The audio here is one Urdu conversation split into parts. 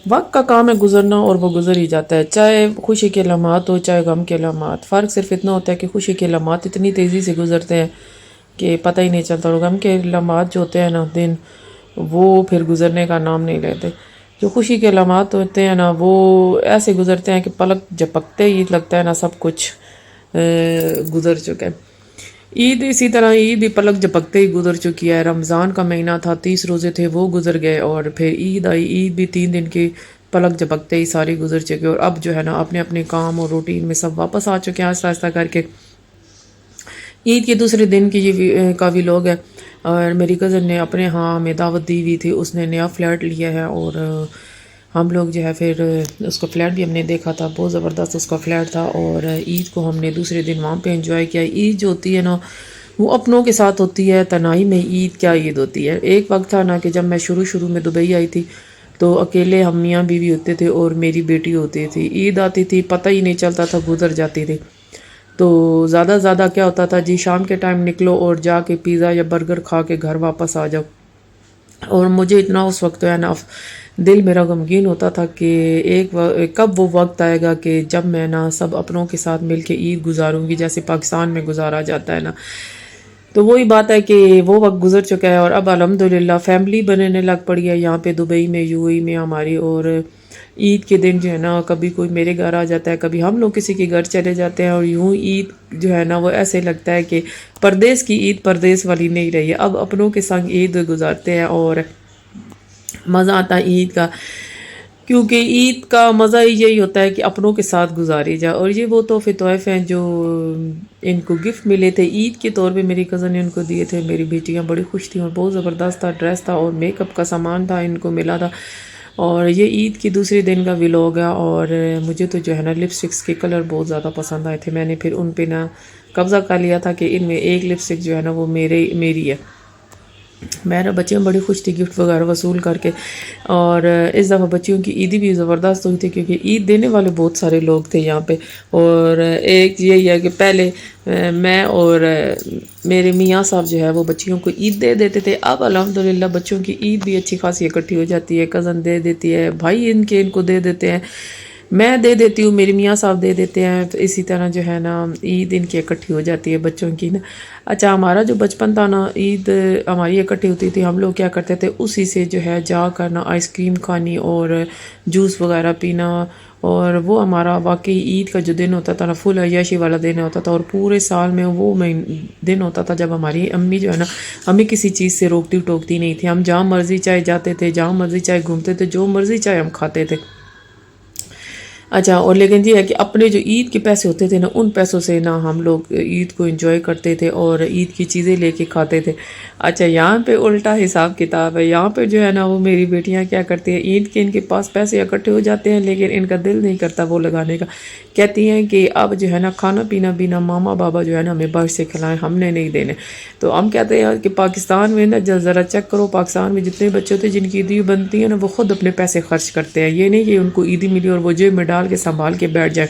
وقت کا کام ہے گزرنا اور وہ گزر ہی جاتا ہے، چاہے خوشی کے لمحات ہو چاہے غم کے لمحات، فرق صرف اتنا ہوتا ہے کہ خوشی کے لمحات اتنی تیزی سے گزرتے ہیں کہ پتہ ہی نہیں چلتا، اور غم کے لمحات جو ہوتے ہیں نا دن، وہ پھر گزرنے کا نام نہیں لیتے۔ جو خوشی کے لمحات ہوتے ہیں نا وہ ایسے گزرتے ہیں کہ پلک جھپکتے ہی لگتا ہے نا سب کچھ گزر چکا ہے۔ عید اسی طرح، عید بھی پلک جھپکتے ہی گزر چکی ہے۔ رمضان کا مہینہ تھا، 30 روزے تھے وہ گزر گئے، اور پھر عید آئی، عید بھی 3 دن کی پلک جھپکتے ہی ساری گزر چکے، اور اب جو ہے نا اپنے اپنے کام اور روٹین میں سب واپس آ چکے ہیں آہستہ آہستہ کر کے۔ عید کے دوسرے دن کی یہ کا ولاگ ہے، اور میری کزن نے اپنے ہاں ہمیں دعوت دی ہوئی تھی، اس نے نیا فلیٹ لیا ہے، اور ہم لوگ جو ہے پھر اس کا فلیٹ بھی ہم نے دیکھا تھا، بہت زبردست اس کا فلیٹ تھا، اور عید کو ہم نے دوسرے دن وہاں پہ انجوائے کیا۔ عید جو ہوتی ہے نا وہ اپنوں کے ساتھ ہوتی ہے، تنہائی میں عید کیا عید ہوتی ہے۔ ایک وقت تھا نا کہ جب میں شروع میں دبئی آئی تھی تو اکیلے ہم میاں بیوی ہوتے تھے اور میری بیٹی ہوتی تھی، عید آتی تھی پتہ ہی نہیں چلتا تھا گزر جاتی تھی۔ تو زیادہ کیا ہوتا تھا جی، شام کے ٹائم نکلو اور جا کے پیزا یا برگر کھا کے گھر واپس آ جاؤ، اور مجھے اتنا اس وقت ہے نا دل میرا غمگین ہوتا تھا کہ کب وہ وقت آئے گا کہ جب میں نا سب اپنوں کے ساتھ مل کے عید گزاروں گی جیسے پاکستان میں گزارا جاتا ہے نا۔ تو وہی بات ہے کہ وہ وقت گزر چکا ہے، اور اب الحمدللہ فیملی بننے لگ پڑی ہے یہاں پہ دبئی میں، یو اے میں ہماری، اور عید کے دن جو ہے نا کبھی کوئی میرے گھر آ جاتا ہے، کبھی ہم لوگ کسی کے گھر چلے جاتے ہیں، اور یوں عید جو ہے نا وہ ایسے لگتا ہے کہ پردیس کی عید پردیس والی نہیں رہی ہے، اب اپنوں کے سنگ عید گزارتے ہیں، اور مزہ آتا ہے عید کا، کیونکہ عید کا مزہ ہی یہی ہوتا ہے کہ اپنوں کے ساتھ گزاری جائے۔ اور یہ وہ تحفے تحائف ہیں جو ان کو گفٹ ملے تھے عید کے طور پہ، میری کزن نے ان کو دیے تھے، میری بیٹیاں بڑی خوش تھیں، اور بہت زبردست تھا، ڈریس تھا اور میک اپ کا سامان تھا ان کو ملا تھا۔ اور یہ عید کی دوسرے دن کا ولاگ ہے، اور مجھے تو جو ہے نا لپسٹکس کے کلر بہت زیادہ پسند آئے تھے، میں نے پھر ان پہ نا قبضہ کر لیا تھا کہ ان میں ایک لپسٹک جو ہے نا وہ میری ہے۔ میرا بچیاں بڑی خوش تھی گفٹ وغیرہ وصول کر کے، اور اس دفعہ بچیوں کی عیدی بھی زبردست ہوئی تھی کیونکہ عید دینے والے بہت سارے لوگ تھے یہاں پہ، اور ایک یہی ہے کہ پہلے میں اور میرے میاں صاحب جو ہے وہ بچیوں کو عید دے دیتے تھے، اب الحمدللہ بچوں کی عید بھی اچھی خاصی اکٹھی ہو جاتی ہے، کزن دے دیتی ہے، بھائی ان کو دے دیتے ہیں، میں دے دیتی ہوں، میرے میاں صاحب دے دیتے ہیں، تو اسی طرح جو ہے نا عید ان کی اکٹھی ہو جاتی ہے بچوں کی نا۔ اچھا، ہمارا جو بچپن تھا نا عید ہماری اکٹھی ہوتی تھی، ہم لوگ کیا کرتے تھے اسی سے جو ہے جا کر نا آئس کریم کھانی اور جوس وغیرہ پینا، اور وہ ہمارا واقعی عید کا جو دن ہوتا تھا نا فل عیاشی والا دن ہوتا تھا، اور پورے سال میں وہ دن ہوتا تھا جب ہماری امی جو ہے نا ہمیں کسی چیز سے روکتی ٹوکتی نہیں تھی، ہم جہاں مرضی چاہے جاتے تھے، جہاں مرضی چاہے گھومتے تھے، جو مرضی چاہے ہم کھاتے تھے۔ اچھا، اور لیکن یہ ہے کہ اپنے جو عید کے پیسے ہوتے تھے نا ان پیسوں سے نا ہم لوگ عید کو انجوائے کرتے تھے اور عید کی چیزیں لے کے کھاتے تھے۔ اچھا، یہاں پہ الٹا حساب کتاب ہے، یہاں پہ جو ہے نا وہ میری بیٹیاں کیا کرتی ہیں، عید کے ان کے پاس پیسے اکٹھے ہو جاتے ہیں لیکن ان کا دل نہیں کرتا وہ لگانے کا، کہتی ہیں کہ اب جو ہے نا کھانا پینا بینا ماما بابا جو ہے نا ہمیں باہر سے کھلائیں، ہم نے نہیں دینے۔ تو ہم کہتے ہیں کہ پاکستان میں نا ذرا چیک کرو، پاکستان میں جتنے بچے ہوتے ہیں جن کی عیدی بنتی ہے نا وہ خود اپنے پیسے خرچ کرتے ہیں، یہ نہیں کہ ان کو عیدی ملی اور وہ جیب میں ڈال کے سنبھال کے بیٹھ جائے۔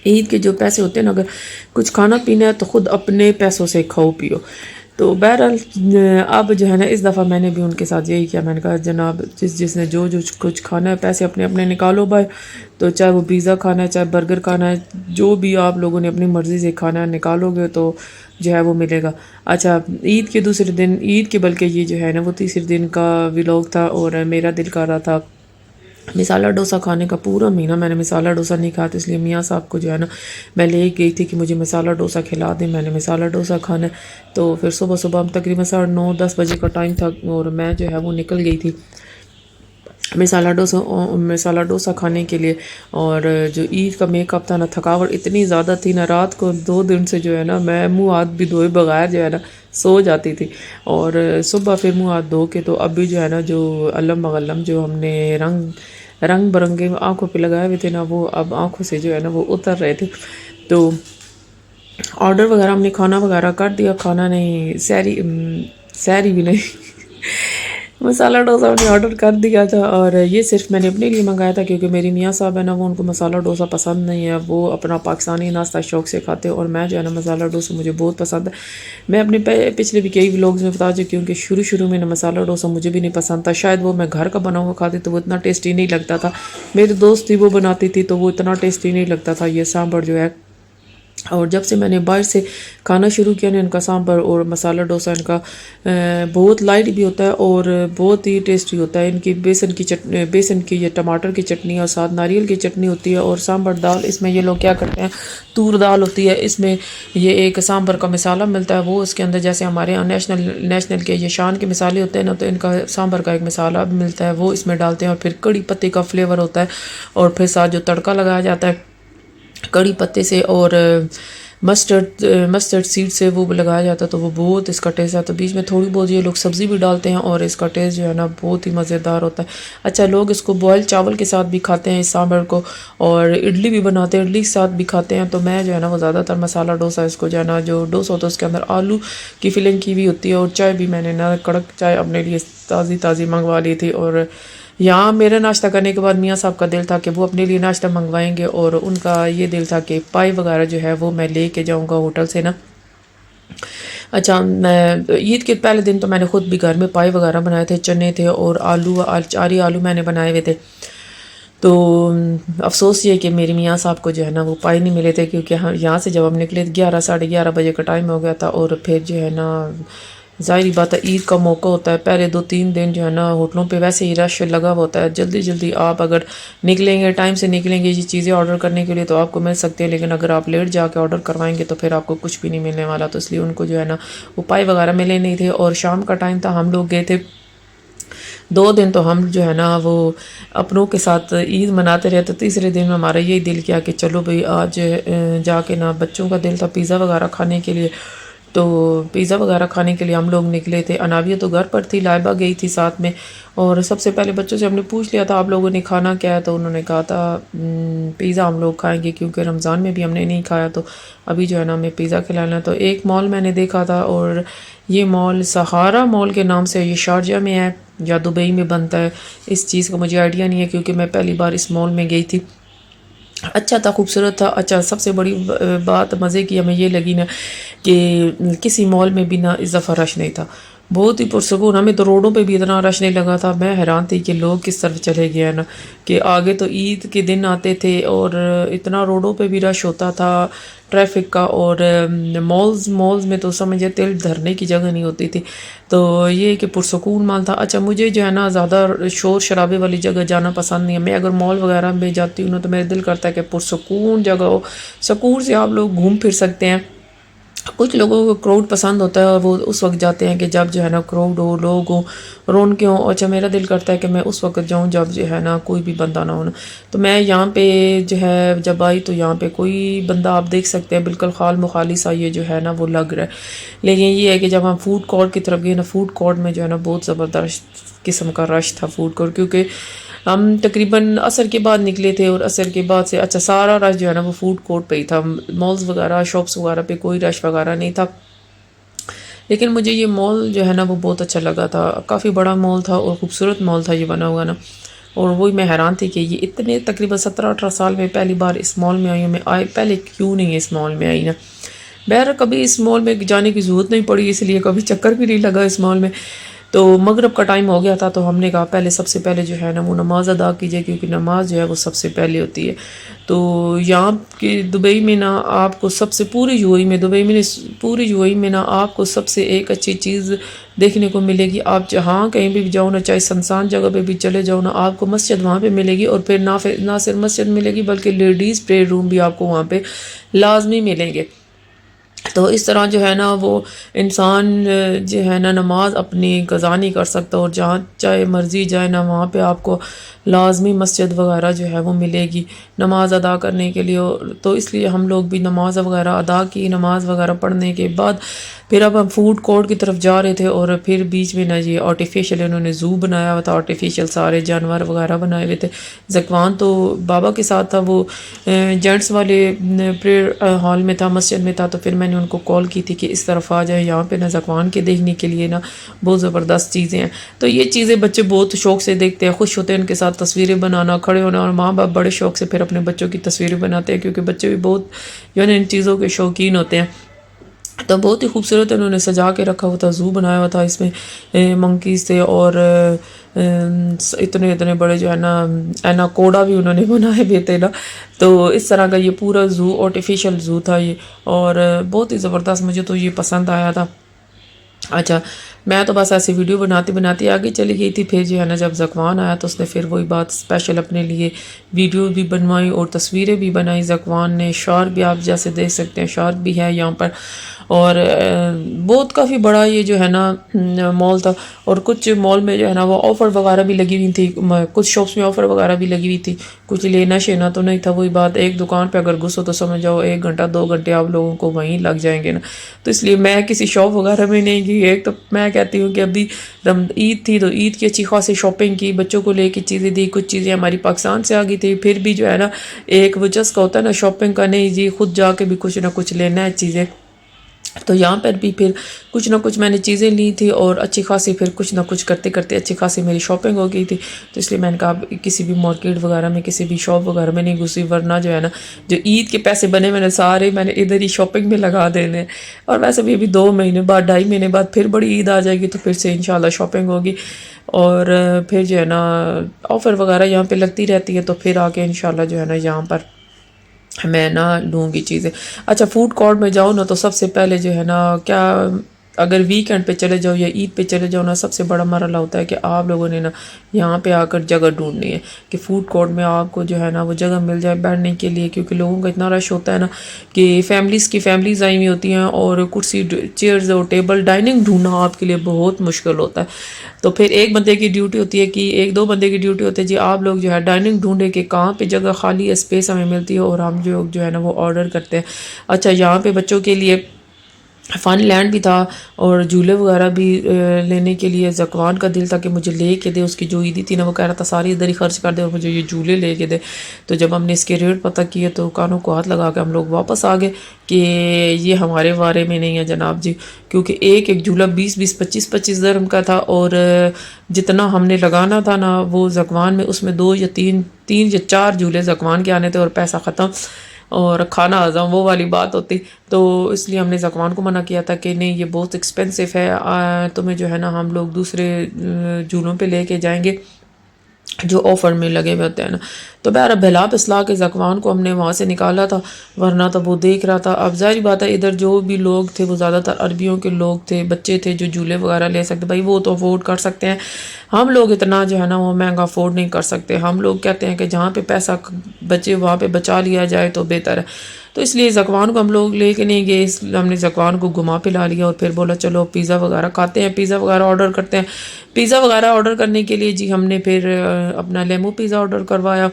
عید کے جو پیسے ہوتے ہیں نا اگر کچھ کھانا پینا ہے تو خود اپنے پیسوں سے کھاؤ پیو۔ تو بہرحال اب جو ہے نا اس دفعہ میں نے بھی ان کے ساتھ یہی کیا، میں نے کہا جناب جس نے جو کچھ کھانا ہے پیسے اپنے اپنے نکالو بھائی، تو چاہے وہ پیزا کھانا ہے چاہے برگر کھانا ہے، جو بھی آپ لوگوں نے اپنی مرضی سے کھانا ہے نکالو گے تو جو ہے وہ ملے گا۔ اچھا، عید کے دوسرے دن، عید کے بلکہ یہ جو ہے نا وہ تیسرے دن کا ولاگ تھا، اور میرا دل کر رہا تھا مسالہ ڈوسا کھانے کا، پورا مہینہ میں نے مسالہ ڈوسا نہیں کھایا، اس لیے میاں صاحب کو جو ہے نا میں لے گئی تھی کہ مجھے مسالہ ڈوسا کھلا دیں، میں نے مسالہ ڈوسا کھانا ہے۔ تو پھر صبح ہم تقریباً 9:30 بجے کا ٹائم تھا اور میں جو ہے وہ نکل گئی تھی مسالہ ڈوسا کھانے کے لیے، اور جو عید کا میک اپ تھا نا تھکاوٹ اتنی زیادہ تھی نا، رات کو 2 دن سے جو ہے نا میں منہ ہاتھ بھی دھوئے بغیر جو ہے نا سو جاتی تھی، اور صبح پھر منہ ہاتھ دھو کے تو اب بھی جو ہے نا جو علم مغلم جو ہم نے رنگ برنگے آنکھوں پہ لگائے ہوئے تھے نا وہ اب آنکھوں سے جو ہے نا وہ اتر رہے تھے۔ تو آرڈر وغیرہ ہم نے کھانا وغیرہ کر دیا، کھانا نہیں، سحری بھی نہیں مسالہ ڈوسا میں نے آرڈر کر دیا تھا، اور یہ صرف میں نے اپنے لیے منگایا تھا کیونکہ میری میاں صاحب ہے نا، وہ ان کو مسالہ ڈوسا پسند نہیں ہے، وہ اپنا پاکستانی ناشتہ شوق سے کھاتے ہیں، اور میں جو ہے نا مسالہ ڈوسا مجھے بہت پسند ہے۔ میں اپنے پچھلے بھی کئی ولاگز میں بتا چکی ہوں کہ شروع میں نا مسالہ ڈوسا مجھے بھی نہیں پسند تھا، شاید وہ میں گھر کا بنا ہوا کھاتی تو وہ اتنا ٹیسٹی نہیں لگتا تھا، میری دوست تھی وہ بناتی تھی تو وہ اتنا ٹیسٹی نہیں لگتا تھا یہ سانبر جو ہے۔ اور جب سے میں نے باہر سے کھانا شروع کیا نا، ان کا سانبر اور مسالہ ڈوسا ان کا بہت لائٹ بھی ہوتا ہے اور بہت ہی ٹیسٹی ہوتا ہے۔ ان کی بیسن کی یا ٹماٹر کی چٹنی اور ساتھ ناریل کی چٹنی ہوتی ہے، اور سانبر دال اس میں یہ لوگ کیا کرتے ہیں، تور دال ہوتی ہے، اس میں یہ ایک سانبر کا مسالہ ملتا ہے، وہ اس کے اندر جیسے ہمارے یہاں نیشنل کے یہ شان کے مسالے ہوتے ہیں نا، تو ان کا سانبر کا ایک مسالہ بھی ملتا ہے، وہ اس میں ڈالتے ہیں، اور پھر کڑی پتے کا فلیور ہوتا ہے، اور پھر ساتھ جو تڑکا لگایا جاتا ہے کڑی پتے سے اور مسٹرڈ سیڈ سے وہ لگایا جاتا ہے، تو وہ بہت اس کا ٹیسٹ آتا ہے۔ بیچ میں تھوڑی بہت یہ لوگ سبزی بھی ڈالتے ہیں، اور اس کا ٹیسٹ جو ہے نا بہت ہی مزیدار ہوتا ہے۔ اچھا، لوگ اس کو بوائل چاول کے ساتھ بھی کھاتے ہیں اس سانبر کو، اور اڈلی بھی بناتے ہیں، اڈلی کے ساتھ بھی کھاتے ہیں۔ تو میں جو ہے نا وہ زیادہ تر مسالہ ڈوسا اس کو جو ہے نا، جو ڈوسا ہوتا ہے اس کے اندر آلو کی فلنگ کی بھی ہوتی ہے، اور چائے بھی میں نے نا کڑک چائے اپنے لیے تازی منگوا لی تھی۔ اور یہاں میرا ناشتہ کرنے کے بعد میاں صاحب کا دل تھا کہ وہ اپنے لیے ناشتہ منگوائیں گے، اور ان کا یہ دل تھا کہ پائی وغیرہ جو ہے وہ میں لے کے جاؤں گا ہوٹل سے نا۔ اچھا، عید کے پہلے دن تو میں نے خود بھی گھر میں پائی وغیرہ بنائے تھے، چنے تھے اور چاری آلو میں نے بنائے ہوئے تھے۔ تو افسوس یہ کہ میری میاں صاحب کو جو ہے نا وہ پائی نہیں ملے تھے، کیونکہ یہاں سے جب ہم نکلے 11 بجے کا ٹائم ہو گیا تھا، اور پھر جو ہے نا ظاہری بات ہے عید کا موقع ہوتا ہے، پہلے 2-3 دن جو ہے نا ہوٹلوں پہ ویسے ہی رش لگا ہوتا ہے، جلدی آپ اگر نکلیں گے، ٹائم سے نکلیں گے یہ چیزیں آرڈر کرنے کے لیے تو آپ کو مل سکتے ہیں، لیکن اگر آپ لیٹ جا کے آرڈر کروائیں گے تو پھر آپ کو کچھ بھی نہیں ملنے والا۔ تو اس لیے ان کو جو ہے نا وہ پائی وغیرہ ملے نہیں تھے، اور شام کا ٹائم تھا، ہم لوگ گئے تھے 2 دن، تو ہم جو ہے نا وہ اپنوں کے ساتھ عید مناتے رہے۔ تو تیسرے دن میں ہمارا یہی دل کیا کہ چلو بھئی آج جا کے نا، بچوں کا دل تھا پیزا وغیرہ کھانے کے لیے، تو پیزا وغیرہ کھانے کے لیے ہم لوگ نکلے تھے۔ اناویہ تو گھر پر تھی، لائبہ گئی تھی ساتھ میں، اور سب سے پہلے بچوں سے ہم نے پوچھ لیا تھا آپ لوگوں نے کھانا کیا ہے، تو انہوں نے کہا تھا پیزا ہم لوگ کھائیں گے، کیونکہ رمضان میں بھی ہم نے نہیں کھایا، تو ابھی جو ہے نا ہمیں پیزا کھلانا ہے۔ تو ایک مال میں نے دیکھا تھا، اور یہ مال سہارا مال کے نام سے، یہ شارجہ میں ہے یا دبئی میں بنتا ہے، اس چیز کا مجھے آئیڈیا نہیں ہے، کیونکہ میں پہلی بار اس مال میں گئی تھی۔ اچھا تھا، خوبصورت تھا۔ اچھا، سب سے بڑی بات مزے کی ہمیں یہ لگی نا کہ کسی مال میں بھی نا اس دفعہ رش نہیں تھا، بہت ہی پرسکون۔ ہمیں تو روڈوں پہ بھی اتنا رش نہیں لگا تھا، میں حیران تھی کہ لوگ کس طرف چلے گئے نا، کہ آگے تو عید کے دن آتے تھے اور اتنا روڈوں پہ بھی رش ہوتا تھا ٹریفک کا، اور مالز میں تو سمجھے تل دھرنے کی جگہ نہیں ہوتی تھی، تو یہ کہ پرسکون مال تھا۔ اچھا، مجھے جو ہے نا زیادہ شور شرابے والی جگہ جانا پسند نہیں ہے، میں اگر مال وغیرہ میں جاتی ہوں تو میرا دل کرتا ہے کہ پرسکون جگہ ہو، سکون سے آپ لوگ گھوم پھر سکتے ہیں۔ کچھ لوگوں کو کراؤڈ پسند ہوتا ہے، اور وہ اس وقت جاتے ہیں کہ جب جو ہے نا کراؤڈ ہو، لوگ ہوں، رونقیں ہوں۔ اچھا، میرا دل کرتا ہے کہ میں اس وقت جاؤں جب جو ہے نا کوئی بھی بندہ نہ ہونا۔ تو میں یہاں پہ جو ہے جب آئی تو یہاں پہ کوئی بندہ آپ دیکھ سکتے ہیں بالکل خال مخالی سا یہ جو ہے نا وہ لگ رہا ہے، لیکن یہ ہے کہ جب ہم فوڈ کورٹ کی طرف گئے نا، فوڈ کورٹ میں جو ہے نا بہت زبردست قسم کا رش تھا فوڈ کورٹ، کیونکہ ہم تقریباً عصر کے بعد نکلے تھے، اور عصر کے بعد سے اچھا سارا رش جو ہے نا وہ فوڈ کورٹ پہ ہی تھا، مالز وغیرہ شاپس وغیرہ پہ کوئی رش وغیرہ نہیں تھا۔ لیکن مجھے یہ مال جو ہے نا وہ بہت اچھا لگا تھا، کافی بڑا مال تھا اور خوبصورت مال تھا یہ بنا ہوا نا، اور وہی میں حیران تھی کہ یہ اتنے تقریباً 17-18 سال میں پہلی بار اس مال میں آئی ہوں میں، پہلے کیوں نہیں اس مال میں آئی نا۔ بہر کبھی اس مال میں جانے کی ضرورت نہیں پڑی، اس لیے کبھی چکر بھی نہیں لگا اس مال میں۔ تو مغرب کا ٹائم ہو گیا تھا، تو ہم نے کہا سب سے پہلے جو ہے نا وہ نماز ادا کیجیے، کیونکہ نماز جو ہے وہ سب سے پہلے ہوتی ہے۔ تو یہاں کہ دبئی میں نا آپ کو سب سے پوری یو اے میں نا آپ کو سب سے ایک اچھی چیز دیکھنے کو ملے گی، آپ جہاں کہیں بھی جاؤ نا، چاہے سنسان جگہ پہ بھی چلے جاؤ نا، آپ کو مسجد وہاں پہ ملے گی، اور پھر نہ صرف مسجد ملے گی بلکہ لیڈیز پریئر روم بھی آپ کو وہاں پہ لازمی ملیں گے۔ تو اس طرح جو ہے نا وہ انسان جو ہے نا نماز اپنی قضا نہیں کر سکتا، اور جہاں چاہے مرضی جائے نا وہاں پہ آپ کو لازمی مسجد وغیرہ جو ہے وہ ملے گی نماز ادا کرنے کے لیے۔ تو اس لیے ہم لوگ بھی نماز وغیرہ ادا کی، نماز وغیرہ پڑھنے کے بعد پھر اب ہم فوڈ کورٹ کی طرف جا رہے تھے اور پھر بیچ میں نا یہ آرٹیفیشیل انہوں نے زو بنایا ہوا تھا، آرٹیفیشیل سارے جانور وغیرہ بنائے ہوئے تھے. زکوان تو بابا کے ساتھ تھا، وہ جینٹس والے پریئر ہال میں تھا، مسجد میں تھا. تو پھر میں نے ان کو کال کی تھی کہ اس طرف آ جائیں، یہاں پہ نا زکوان کے دیکھنے کے لیے نا بہت زبردست چیزیں ہیں. تو یہ چیزیں بچے بہت شوق سے دیکھتے ہیں، خوش ہوتے ہیں ان کے ساتھ تصویریں بنانا، کھڑے ہونا، اور ماں باپ بڑے شوق سے پھر اپنے بچوں کی تصویریں بناتے ہیں کیونکہ بچے بھی بہت جو ہے ان چیزوں کے شوقین ہوتے ہیں. تو بہت ہی خوبصورت انہوں نے سجا کے رکھا ہوا تھا، زو بنایا ہوا تھا، اس میں منکیز تھے اور اتنے اتنے بڑے جو ہے نا اینا کوڑا بھی انہوں نے بنائے ہوئے تھے نا. تو اس طرح کا یہ پورا زو آرٹیفیشیل زو تھا یہ، اور بہت ہی زبردست، مجھے تو یہ پسند آیا تھا. اچھا میں تو بس ایسی ویڈیو بناتی بناتی آگے چلی گئی تھی. پھر جو ہے نا جب زکوان آیا تو اس نے پھر وہی بات اسپیشل اپنے لیے ویڈیو بھی بنوائی اور تصویریں بھی بنائی. زکوان نے شارک بھی آپ جیسے دیکھ سکتے ہیں، شارک بھی ہے یہاں پر، اور بہت کافی بڑا یہ جو ہے نا مال تھا. اور کچھ مال میں جو ہے نا وہ آفر وغیرہ بھی لگی ہوئی تھی، کچھ شاپس میں آفر وغیرہ بھی لگی ہوئی تھی. کچھ لینا شینا تو نہیں تھا. وہی بات، ایک دکان پہ اگر گھسو تو سمجھ جاؤ 1 گھنٹہ 2 گھنٹے آپ لوگوں کو وہیں لگ جائیں گے نا. تو اس لیے میں کسی شاپ وغیرہ میں نہیں گئی. ایک تو میں کہتی ہوں کہ ابھی عید تھی تو عید کی اچھی خاصی شاپنگ کی، بچوں کو لے کے چیزیں دی، کچھ چیزیں ہماری پاکستان سے آ گئی تھی. پھر بھی جو ہے نا ایک وہ چسکا ہوتا ہے نا شاپنگ کا، نہیں جی خود جا کے بھی کچھ نہ کچھ لینا ہے چیزیں. تو یہاں پر بھی پھر کچھ نہ کچھ میں نے چیزیں لی تھی اور اچھی خاصی پھر کچھ نہ کچھ کرتے کرتے اچھی خاصی میری شاپنگ ہو گئی تھی. تو اس لیے میں نے کہا کسی بھی مارکیٹ وغیرہ میں کسی بھی شاپ وغیرہ میں نہیں گھسی، ورنہ جو ہے نا جو عید کے پیسے بنے میں نے سارے میں نے ادھر ہی شاپنگ میں لگا دینے. اور ویسے بھی ابھی 2 مہینے بعد 2.5 مہینے بعد پھر بڑی عید آ جائے گی تو پھر سے انشاءاللہ شاپنگ ہوگی. اور پھر جو ہے نا آفر وغیرہ یہاں پہ لگتی رہتی ہے، تو پھر آ کے انشاءاللہ جو ہے نا یہاں پر میں نہ لوں گی چیزیں. اچھا فوڈ کورٹ میں جاؤ نا تو سب سے پہلے جو ہے نا کیا، اگر ویکینڈ پہ چلے جاؤ یا عید پہ چلے جاؤ نا، سب سے بڑا مرحلہ ہوتا ہے کہ آپ لوگوں نے نا یہاں پہ آ کر جگہ ڈھونڈنی ہے کہ فوڈ کورٹ میں آپ کو جو ہے نا وہ جگہ مل جائے بیٹھنے کے لیے. کیونکہ لوگوں کا اتنا رش ہوتا ہے نا کہ فیملیز آئی ہوئی ہوتی ہیں، اور کرسی چیئرز اور ٹیبل ڈائننگ ڈھونڈنا آپ کے لیے بہت مشکل ہوتا ہے. تو پھر ایک بندے کی ڈیوٹی ہوتی ہے کہ 1-2 بندے کی ڈیوٹی ہوتی ہے جی آپ لوگ جو ہے ڈائننگ ڈھونڈے کہ کہاں پہ جگہ خالی ہے، اسپیس ہمیں ملتی ہے، اور ہم جو ہے نا وہ آرڈر کرتے ہیں. اچھا یہاں پہ بچوں کے لیے فن لینڈ بھی تھا اور جھولے وغیرہ بھی لینے کے لیے. زکوان کا دل تھا کہ مجھے لے کے دے، اس کی جو عیدی تھی نا وہ کہہ رہا تھا ساری ادھر ہی خرچ کر دے اور مجھے یہ جھولے لے کے دے. تو جب ہم نے اس کے ریٹ پتہ کیے تو کانوں کو ہاتھ لگا کے ہم لوگ واپس آ گئے کہ یہ ہمارے بارے میں نہیں ہے جناب جی. کیونکہ ایک جھولا 20 25 درہم کا تھا، اور جتنا ہم نے لگانا تھا نا وہ زکوان میں، اس میں 2 یا 3 یا 4 جھولے زکوان کے آنے تھے اور پیسہ ختم اور کھانا ہضم، وہ والی بات ہوتی. تو اس لیے ہم نے زکوان کو منع کیا تھا کہ نہیں یہ بہت ایکسپینسو ہے، تمہیں جو ہے نا ہم لوگ دوسرے جھولوں پہ لے کے جائیں گے جو آفر میں لگے ہوئے ہوتے ہیں نا. تو بہرحال بھلا اصلاح کے زکوان کو ہم نے وہاں سے نکالا تھا، ورنہ تو وہ دیکھ رہا تھا. اب ظاہر بات ہے ادھر جو بھی لوگ تھے وہ زیادہ تر عربیوں کے لوگ تھے، بچے تھے جو جھولے وغیرہ لے سکتے، بھائی وہ تو افورڈ کر سکتے ہیں. ہم لوگ اتنا جو ہے نا وہ مہنگا افورڈ نہیں کر سکتے. ہم لوگ کہتے ہیں کہ جہاں پہ پیسہ بچے وہاں پہ بچا لیا جائے تو بہتر ہے. تو اس لیے زکوان کو ہم لوگ لے کے نہیں گئے، ہم نے زکوان کو گھما پلا لیا اور پھر بولا چلو پیزا وغیرہ کھاتے ہیں، پیزا وغیرہ آرڈر کرتے ہیں. پیزا وغیرہ آرڈر کرنے کے لیے جی ہم نے پھر اپنا لیمو پیزا آرڈر کروایا.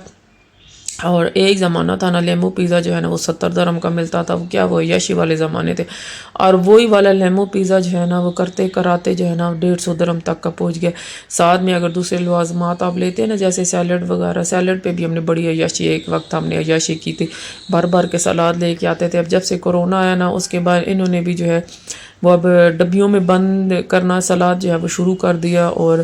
اور ایک زمانہ تھا نا لیمو پیزا جو ہے نا وہ 70 درہم کا ملتا تھا. وہ کیا وہ عیاشی والے زمانے تھے، اور وہی والا لیمو پیزا جو ہے نا وہ کرتے کراتے جو ہے نا 150 درہم تک کا پہنچ گیا. ساتھ میں اگر دوسرے لوازمات آپ لیتے ہیں نا جیسے سیلڈ وغیرہ، سیلڈ پہ بھی ہم نے بڑی عیاشی، ایک وقت ہم نے عیاشی کی تھی، بھر کے سلاد لے کے آتے تھے. اب جب سے کورونا آیا نا اس کے بعد انہوں نے بھی جو ہے وہ اب ڈبیوں میں بند کرنا سلاد جو ہے وہ شروع کر دیا، اور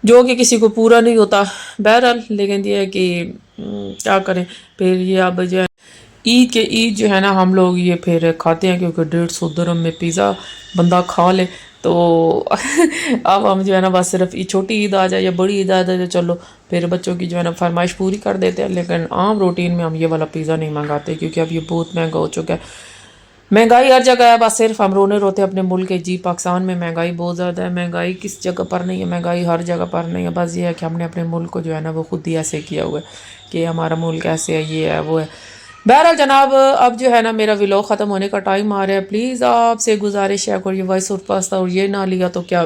جو کہ کسی کو پورا نہیں ہوتا. بہرحال لیکن یہ ہے کہ کیا کریں. پھر یہ اب جو ہے عید جو ہے نا ہم لوگ یہ پھر کھاتے ہیں کیونکہ 150 درہم میں پیزا بندہ کھا لے. تو اب ہم جو ہے نا بس صرف چھوٹی عید آ جائے یا بڑی عید آ جائے تو چلو پھر بچوں کی جو ہے نا فرمائش پوری کر دیتے ہیں. لیکن عام روٹین میں ہم یہ والا پیزا نہیں منگاتے کیونکہ اب یہ بہت مہنگا ہو چکا ہے. مہنگائی ہر جگہ ہے، بس صرف ہم رونے روتے اپنے ملک کے جی پاکستان میں مہنگائی بہت زیادہ ہے. مہنگائی کس جگہ پر نہیں ہے، مہنگائی ہر جگہ پر نہیں ہے. بس یہ ہے کہ ہم نے اپنے ملک کو جو ہے نا وہ خود ہی ایسے کیا ہوا ہے کہ ہمارا ملک ایسے ہے، یہ ہے وہ ہے. بہرحال جناب اب جو ہے نا میرا ولاگ ختم ہونے کا ٹائم آ رہا ہے. پلیز آپ سے گزارش ہے اگر یہ وائٹ سوس پاستا اور یہ نہ لیا تو کیا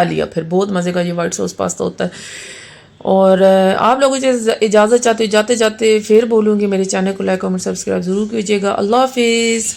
لیا پھر. بہت مزے کا یہ وائٹ سوس پاستا ہوتا ہے. اور آپ لوگوں سے اجازت چاہتے جاتے جاتے پھر بولوں گی میرے چینل کو لائک کمنٹ سبسکرائب ضرور کیجیے گا. اللہ حافظ.